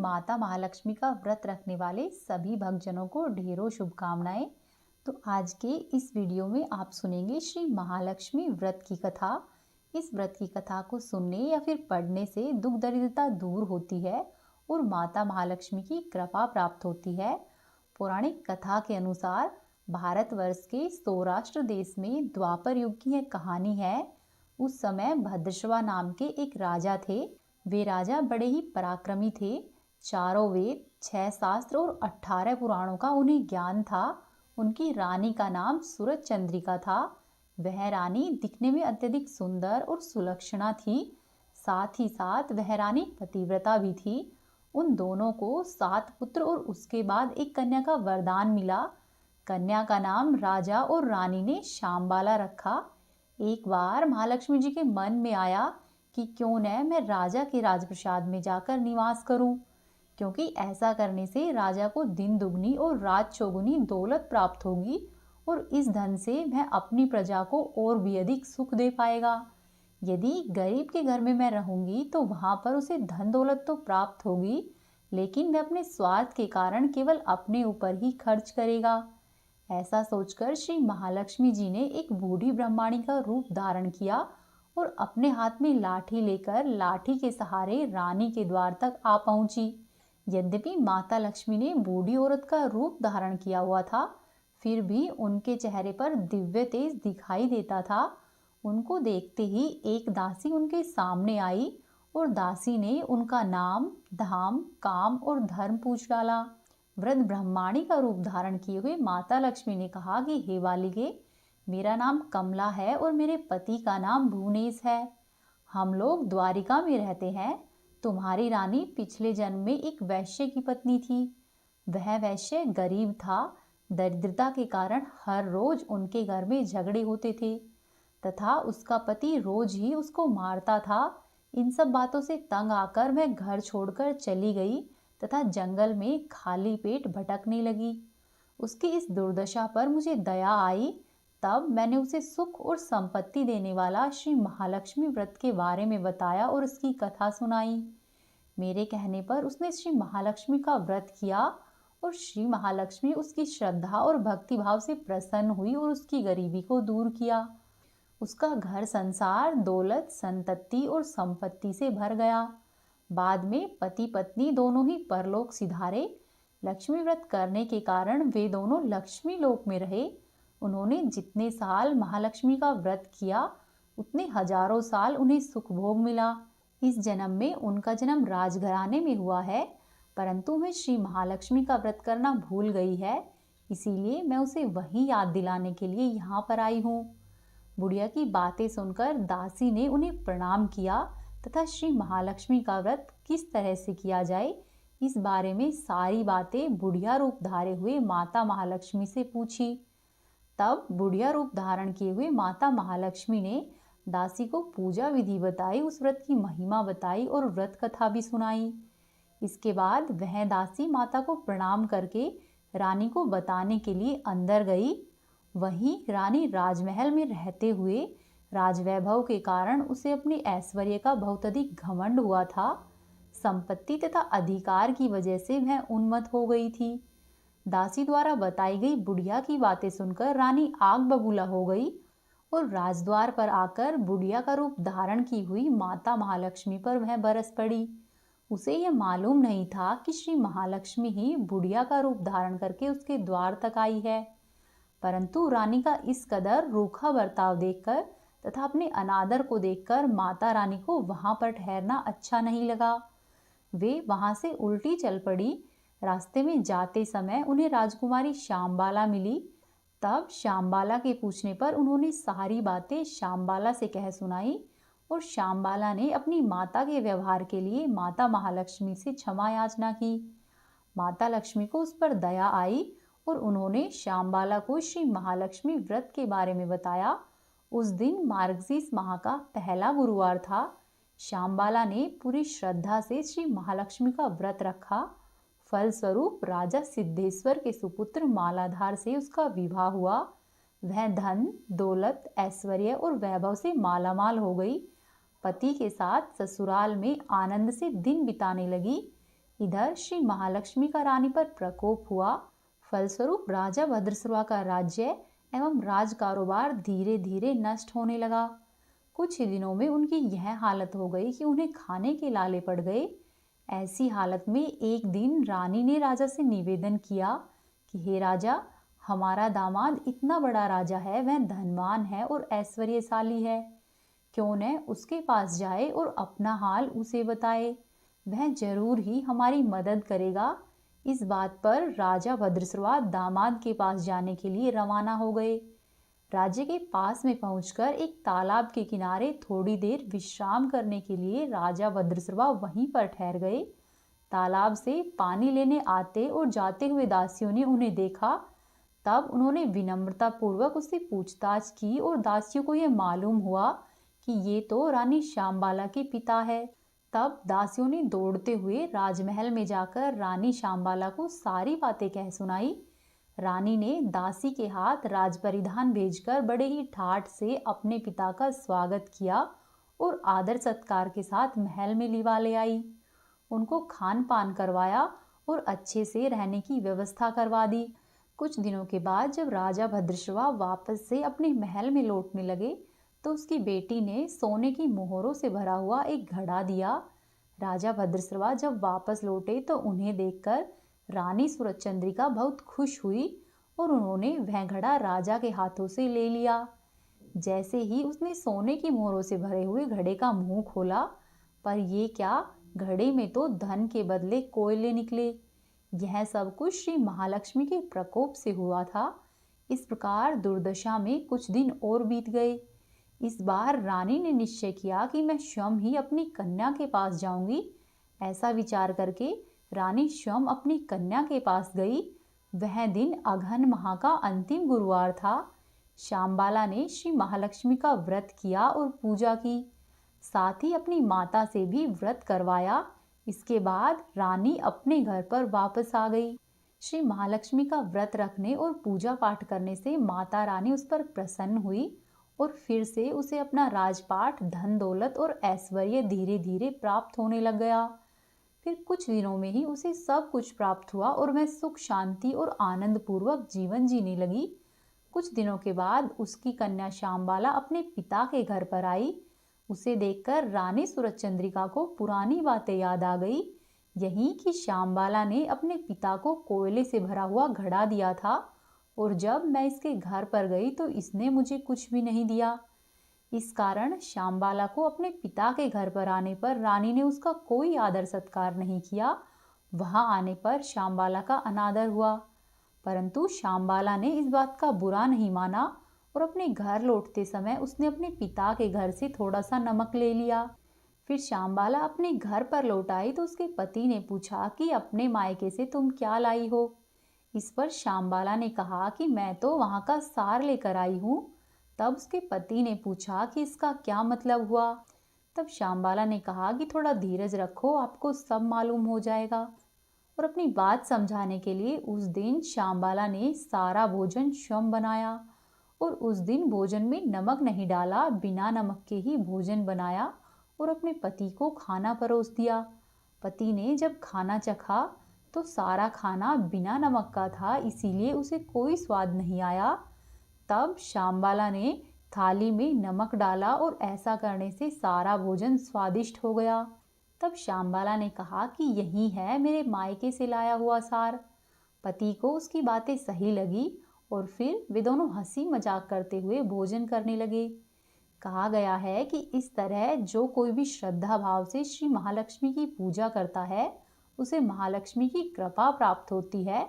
माता महालक्ष्मी का व्रत रखने वाले सभी भक्तजनों को ढेरों शुभकामनाएं। तो आज के इस वीडियो में आप सुनेंगे श्री महालक्ष्मी व्रत की कथा। इस व्रत की कथा को सुनने या फिर पढ़ने से दुख दरिद्रता दूर होती है और माता महालक्ष्मी की कृपा प्राप्त होती है। पौराणिक कथा के अनुसार भारतवर्ष के सौराष्ट्र देश में द्वापर युग की यह कहानी है। उस समय भद्रश्वा नाम के एक राजा थे। वे राजा बड़े ही पराक्रमी थे। चारों वेद, 6 शास्त्र और 18 पुराणों का उन्हें ज्ञान था। उनकी रानी का नाम सूरज चंद्रिका था। वह रानी दिखने में अत्यधिक सुंदर और सुलक्षणा थी। साथ ही साथ वह रानी पतिव्रता भी थी। उन दोनों को 7 पुत्र और उसके बाद एक कन्या का वरदान मिला। कन्या का नाम राजा और रानी ने शांबाला रखा। एक बार महालक्ष्मी जी के मन में आया कि क्यों न मैं राजा के राजप्रसाद में जाकर निवास करूं, क्योंकि ऐसा करने से राजा को दिन दुगनी और रात चौगुनी दौलत प्राप्त होगी और इस धन से वह अपनी प्रजा को और भी अधिक सुख दे पाएगा। यदि गरीब के घर में मैं रहूंगी तो वहां पर उसे धन दौलत तो प्राप्त होगी, लेकिन वह अपने स्वार्थ के कारण केवल अपने ऊपर ही खर्च करेगा। ऐसा सोचकर श्री महालक्ष्मी जी ने एक बूढ़ी ब्राह्मणी का रूप धारण किया और अपने हाथ में लाठी लेकर लाठी के सहारे रानी के द्वार तक आ पहुंची। यद्यपि माता लक्ष्मी ने बूढ़ी औरत का रूप धारण किया हुआ था, फिर भी उनके चेहरे पर दिव्य तेज दिखाई देता था। उनको देखते ही एक दासी उनके सामने आई और दासी ने उनका नाम, धाम, काम और धर्म पूछ डाला। वृद्ध ब्राह्मणी का रूप धारण किए हुए माता लक्ष्मी ने कहा कि हे बालिके, मेरा नाम कमला है और मेरे पति का नाम भुवनेश है। हम लोग द्वारिका में रहते हैं। तुम्हारी रानी पिछले जन्म में एक वैश्य की पत्नी थी। वह वैश्य गरीब था। दरिद्रता के कारण हर रोज उनके घर में झगड़े होते थे तथा उसका पति रोज ही उसको मारता था। इन सब बातों से तंग आकर वह घर छोड़कर चली गई तथा जंगल में खाली पेट भटकने लगी। उसकी इस दुर्दशा पर मुझे दया आई। तब मैंने उसे सुख और संपत्ति देने वाला श्री महालक्ष्मी व्रत के बारे में बताया और उसकी कथा सुनाई। मेरे कहने पर उसने श्री महालक्ष्मी का व्रत किया और श्री महालक्ष्मी उसकी श्रद्धा और भक्ति भाव से प्रसन्न हुई और उसकी गरीबी को दूर किया। उसका घर संसार दौलत, संतति और संपत्ति से भर गया। बाद में पति पत्नी दोनों ही परलोक सिधारे। लक्ष्मी व्रत करने के कारण वे दोनों लक्ष्मी लोक में रहे। उन्होंने जितने साल महालक्ष्मी का व्रत किया उतने हजारों साल उन्हें सुख भोग मिला। इस जन्म में उनका जन्म राजघराने में हुआ है, परंतु वह श्री महालक्ष्मी का व्रत करना भूल गई है। इसीलिए मैं उसे वही याद दिलाने के लिए यहाँ पर आई हूँ। बुढ़िया की बातें सुनकर दासी ने उन्हें प्रणाम किया तथा श्री महालक्ष्मी का व्रत किस तरह से किया जाए इस बारे में सारी बातें बुढ़िया रूप धारे हुए माता महालक्ष्मी से पूछी। तब बुढ़िया रूप धारण किए हुए माता महालक्ष्मी ने दासी को पूजा विधि बताई, उस व्रत की महिमा बताई और व्रत कथा भी सुनाई। इसके बाद वह दासी माता को प्रणाम करके रानी को बताने के लिए अंदर गई। वहीं रानी राजमहल में रहते हुए राजवैभव के कारण उसे अपने ऐश्वर्य का बहुत अधिक घमंड हुआ था। संपत्ति तथा अधिकार की वजह से वह उन्मत्त हो गई थी। दासी द्वारा बताई गई बुढ़िया की बातें सुनकर रानी आग बबूला हो गई और राजद्वार पर आकर बुढ़िया का रूप धारण की हुई माता महालक्ष्मी पर वह बरस पड़ी। उसे यह मालूम नहीं था कि श्री महालक्ष्मी ही बुढ़िया का रूप धारण करके उसके द्वार तक आई है। परंतु रानी का इस कदर रूखा बर्ताव देखकर तथा अपने अनादर को देखकर माता रानी को वहां पर ठहरना अच्छा नहीं लगा। वे वहां से उल्टी चल पड़ी। रास्ते में जाते समय उन्हें राजकुमारी शांबाला मिली। तब शांबाला के पूछने पर उन्होंने सारी बातें शांबाला से कह सुनाई और शांबाला ने अपनी माता के व्यवहार के लिए माता महालक्ष्मी से क्षमा याचना की। माता लक्ष्मी को उस पर दया आई और उन्होंने शांबाला को श्री महालक्ष्मी व्रत के बारे में बताया। उस दिन मार्गशीर्ष माह का पहला गुरुवार था। शांबाला ने पूरी श्रद्धा से श्री महालक्ष्मी का व्रत रखा। फलस्वरूप राजा सिद्धेश्वर के सुपुत्र मालाधार से उसका विवाह हुआ। वह धन, दौलत, ऐश्वर्य और वैभव से मालामाल हो गई। पति के साथ ससुराल में आनंद से दिन बिताने लगी। इधर श्री महालक्ष्मी का रानी पर प्रकोप हुआ। फलस्वरूप राजा भद्रसुवा का राज्य एवं राज कारोबार धीरे धीरे नष्ट होने लगा। कुछ ही दिनों में उनकी यह हालत हो गई कि उन्हें खाने के लाले पड़ गए। ऐसी हालत में एक दिन रानी ने राजा से निवेदन किया कि हे राजा, हमारा दामाद इतना बड़ा राजा है, वह धनवान है और ऐश्वर्यशाली है, क्यों न उसके पास जाए और अपना हाल उसे बताए, वह जरूर ही हमारी मदद करेगा। इस बात पर राजा भद्रसुवा दामाद के पास जाने के लिए रवाना हो गए। राज्य के पास में पहुंचकर एक तालाब के किनारे थोड़ी देर विश्राम करने के लिए राजा भद्रसुवा वहीं पर ठहर गए। तालाब से पानी लेने आते और जाते हुए दासियों ने उन्हें देखा। तब उन्होंने विनम्रता पूर्वक उससे पूछताछ की और दासियों को यह मालूम हुआ कि ये तो रानी श्यामबाला के पिता है। तब दासियों ने दौड़ते हुए राजमहल में जाकर रानी श्यामबाला को सारी बातें कह सुनाई। रानी ने दासी के हाथ राज परिधान भेजकर बड़े ही ठाठ से अपने पिता का स्वागत किया और आदर सत्कार के साथ महल में लिवा ले आई। उनको खान पान करवाया और अच्छे से रहने की व्यवस्था करवा दी। कुछ दिनों के बाद जब राजा भद्रसुवा वापस से अपने महल में लौटने लगे तो उसकी बेटी ने सोने की मोहरों से भरा हुआ एक घड़ा दिया। राजा भद्रसुवा जब वापस लौटे तो उन्हें देखकर रानी सूरजचंद्रिका बहुत खुश हुई और उन्होंने वह घड़ा राजा के हाथों से ले लिया। जैसे ही उसने सोने की मोहरों से भरे हुए घड़े का मुंह खोला, पर ये क्या, घड़े में तो धन के बदले कोयले निकले। यह सब कुछ श्री महालक्ष्मी के प्रकोप से हुआ था। इस प्रकार दुर्दशा में कुछ दिन और बीत गए। इस बार रानी ने निश्चय किया कि मैं स्वयं ही अपनी कन्या के पास जाऊंगी। ऐसा विचार करके रानी स्वयं अपनी कन्या के पास गई। वह दिन अघन माह का अंतिम गुरुवार था। श्यामबाला ने श्री महालक्ष्मी का व्रत किया और पूजा की, साथ ही अपनी माता से भी व्रत करवाया। इसके बाद रानी अपने घर पर वापस आ गई। श्री महालक्ष्मी का व्रत रखने और पूजा पाठ करने से माता रानी उस पर प्रसन्न हुई और फिर से उसे अपना राजपाट, धन दौलत और ऐश्वर्य धीरे धीरे प्राप्त होने लग गया। फिर कुछ दिनों में ही उसे सब कुछ प्राप्त हुआ और वह सुख शांति और आनंद पूर्वक जीवन जीने लगी। कुछ दिनों के बाद उसकी कन्या श्यामबाला अपने पिता के घर पर आई। उसे देखकर रानी सूरजचंद्रिका को पुरानी बातें याद आ गई। यही कि श्यामबाला ने अपने पिता को कोयले से भरा हुआ घड़ा दिया था और जब मैं इसके घर पर गई तो इसने मुझे कुछ भी नहीं दिया। इस कारण श्यामबाला को अपने पिता के घर पर आने पर रानी ने उसका कोई आदर सत्कार नहीं किया। वहां आने पर श्यामबाला का अनादर हुआ, परंतु श्यामबाला ने इस बात का बुरा नहीं माना और अपने घर लौटते समय उसने अपने पिता के घर से थोड़ा सा नमक ले लिया। फिर श्यामबाला अपने घर पर लौट आई तो उसके पति ने पूछा कि अपने मायके से तुम क्या लाई हो। इस पर श्यामबाला ने कहा कि मैं तो वहां का सार लेकर आई हूँ। तब उसके पति ने पूछा कि इसका क्या मतलब हुआ। तब श्यामबाला ने कहा कि थोड़ा धीरज रखो, आपको सब मालूम हो जाएगा। और अपनी बात समझाने के लिए उस दिन श्यामबाला ने सारा भोजन स्वयं बनाया और उस दिन भोजन में नमक नहीं डाला, बिना नमक के ही भोजन बनाया और अपने पति को खाना परोस दिया। पति ने जब खाना चखा तो सारा खाना बिना नमक का था, इसीलिए उसे कोई स्वाद नहीं आया। तब श्यामबाला ने थाली में नमक डाला और ऐसा करने से सारा भोजन स्वादिष्ट हो गया। तब श्यामबाला ने कहा कि यही है मेरे मायके से लाया हुआ सार। पति को उसकी बातें सही लगी और फिर वे दोनों हंसी मजाक करते हुए भोजन करने लगे। कहा गया है कि इस तरह जो कोई भी श्रद्धा भाव से श्री महालक्ष्मी की पूजा करता है उसे महालक्ष्मी की कृपा प्राप्त होती है,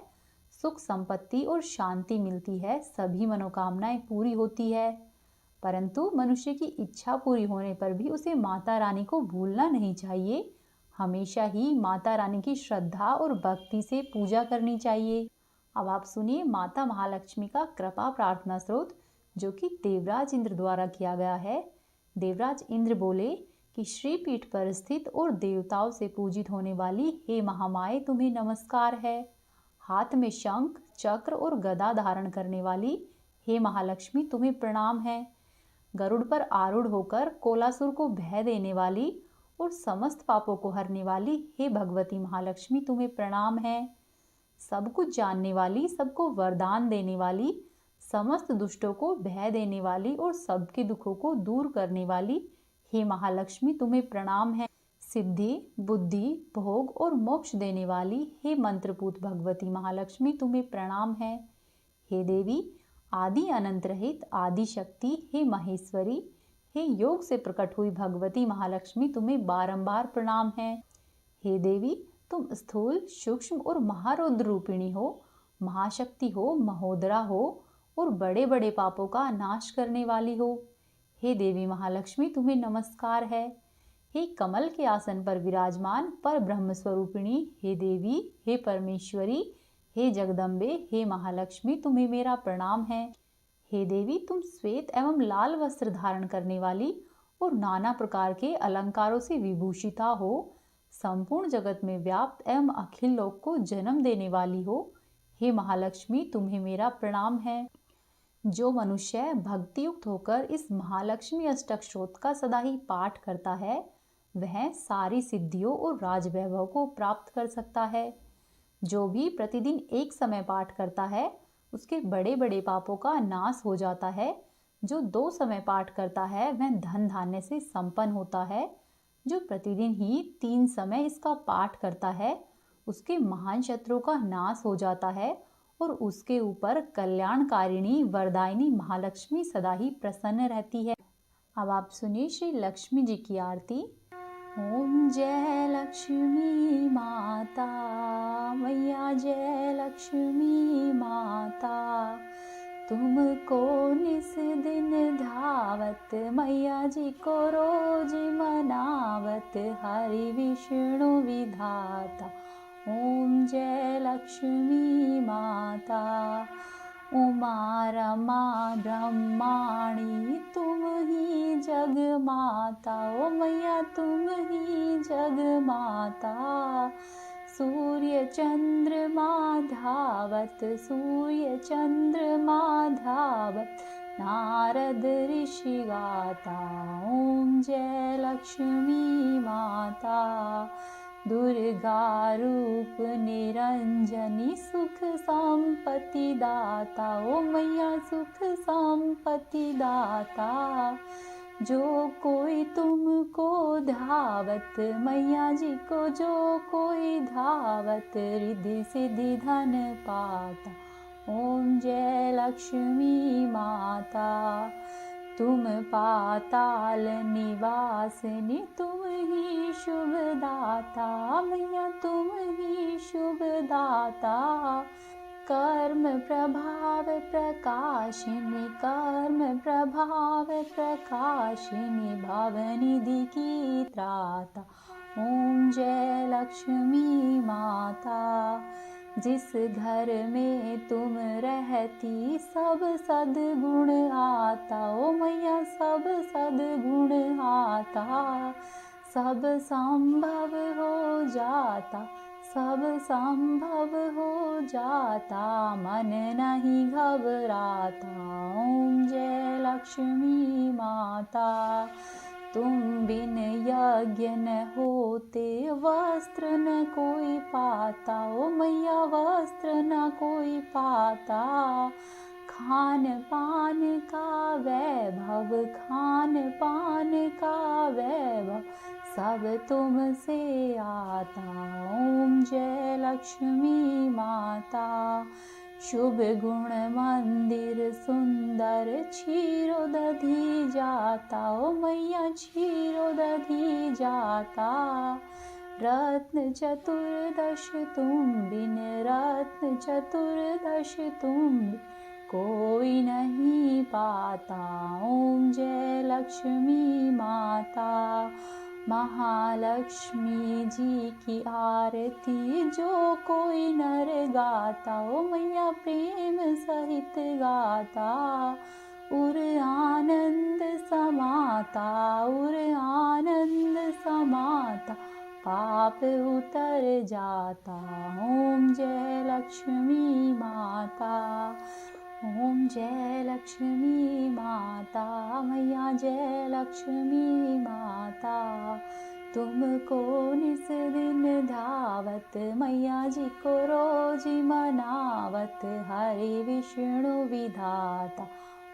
सुख संपत्ति और शांति मिलती है, सभी मनोकामनाएं पूरी होती है। परंतु मनुष्य की इच्छा पूरी होने पर भी उसे माता रानी को भूलना नहीं चाहिए। हमेशा ही माता रानी की श्रद्धा और भक्ति से पूजा करनी चाहिए। अब आप सुनिए माता महालक्ष्मी का कृपा प्रार्थना स्रोत, जो कि देवराज इंद्र द्वारा किया गया है। देवराज इंद्र बोले कि श्री पीठ पर स्थित और देवताओं से पूजित होने वाली हे महामाए, तुम्हें नमस्कार है। हाथ में शंख, चक्र और गदा धारण करने वाली हे महालक्ष्मी, तुम्हें प्रणाम है। गरुड़ पर आरूढ़ होकर कोलासुर को भय देने वाली और समस्त पापों को हरने वाली हे भगवती महालक्ष्मी तुम्हें प्रणाम है। सब कुछ जानने वाली, सबको वरदान देने वाली, समस्त दुष्टों को भय देने वाली और सबके दुखों को दूर करने वाली हे महालक्ष्मी तुम्हें प्रणाम है। सिद्धि, बुद्धि, भोग और मोक्ष देने वाली हे मंत्रपूत भगवती महालक्ष्मी तुम्हें प्रणाम है। हे देवी आदि अनंत रहित आदि शक्ति हे महेश्वरी हे योग से प्रकट हुई भगवती महालक्ष्मी तुम्हें बारंबार प्रणाम है। हे देवी तुम स्थूल, सूक्ष्म और महारौद्र रूपिणी हो, महाशक्ति हो, महोदरा हो और बड़े बड़े पापों का नाश करने वाली हो। हे देवी महालक्ष्मी तुम्हें नमस्कार है। हे कमल के आसन पर विराजमान पर ब्रह्म स्वरूपिणी हे देवी हे परमेश्वरी हे जगदम्बे हे महालक्ष्मी तुम्हें मेरा प्रणाम है। हे देवी तुम श्वेत एवं लाल वस्त्र धारण करने वाली और नाना प्रकार के अलंकारों से विभूषिता हो, संपूर्ण जगत में व्याप्त एवं अखिल लोक को जन्म देने वाली हो। हे महालक्ष्मी तुम्हें मेरा प्रणाम है। जो मनुष्य भक्ति युक्त होकर इस महालक्ष्मी अष्टक स्तोत्र का सदा ही पाठ करता है वह सारी सिद्धियों और राजवैभव को प्राप्त कर सकता है। जो भी प्रतिदिन एक समय पाठ करता है उसके बड़े बड़े पापों का नाश हो जाता है। जो 2 समय पाठ करता है वह धन धान्य से संपन्न होता है। जो प्रतिदिन ही 3 समय इसका पाठ करता है उसके महान शत्रुओं का नाश हो जाता है और उसके ऊपर कल्याणकारिणी वरदायिनी महालक्ष्मी सदा ही प्रसन्न रहती है। अब आप सुनिए श्री लक्ष्मी जी की आरती। ओम जय लक्ष्मी माता मैया, जय लक्ष्मी माता, तुमको निस दिन धावत, मैया जी को रोज मनावत, हरि विष्णु विधाता। ओम जय लक्ष्मी माता, उमा रमा ब्रह्माणी तुम ही जग माता, ओ मैया तुम ही जग माता। सूर्य चंद्रमा धावत, सूर्य चंद्रमा धावत, नारद ऋषि गाता। ओम जय लक्ष्मी माता, दुर्गा रूप निरंजनी सुख संपत्ति दाता, ओ मैया सुख संपत्ति दाता। जो कोई तुमको धावत, मैया जी को जो कोई धावत, रिद्धि सिद्धि धन पाता। ओम जय लक्ष्मी माता, तुम पाताल निवासिनी तुम ही शुभ दाता, मैया तुम ही शुभ दाता। कर्म प्रभाव प्रकाशिनी, कर्म प्रभाव प्रकाशिनी, भवनिधि की त्राता। ओम जय लक्ष्मी माता, जिस घर में तुम रहती सब सद्गुण आता, ओ मैया सब सद्गुण आता। सब संभव हो जाता, सब संभव हो जाता, मन नहीं घबराता। ओम जय लक्ष्मी माता, तुम बिन यज्ञ न होते, वस्त्र न कोई पाता, ओ मैया वस्त्र न कोई पाता। खान पान का वैभव, खान पान का वैभव, सब तुमसे आता। ओम जय लक्ष्मी माता, शुभ गुण मंदिर सुंदर, क्षीरो दधी जाता, ओ मैया क्षीरो दधी जाता। रत्न चतुर्दश तुम बिन, रत्न चतुर्दश तुम कोई नहीं पाता। ओम जय लक्ष्मी माता, महालक्ष्मी जी की आरती जो कोई नर गाता, ओ मैया प्रेम सहित गाता। उर आनंद समाता, उर आनंद समाता, पाप उतर जाता। ओम जय लक्ष्मी माता, ओम जय लक्ष्मी माता, मैया जय लक्ष्मी माता। तुमको निस दिन धावत, मैया जी को रोज मनावत, हरे विष्णु विधाता,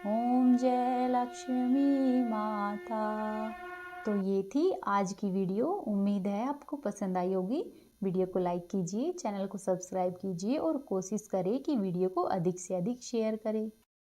ओम जय लक्ष्मी माता। तो ये थी आज की वीडियो। उम्मीद है आपको पसंद आई होगी। वीडियो को लाइक कीजिए, चैनल को सब्सक्राइब कीजिए और कोशिश करें कि वीडियो को अधिक से अधिक शेयर करें।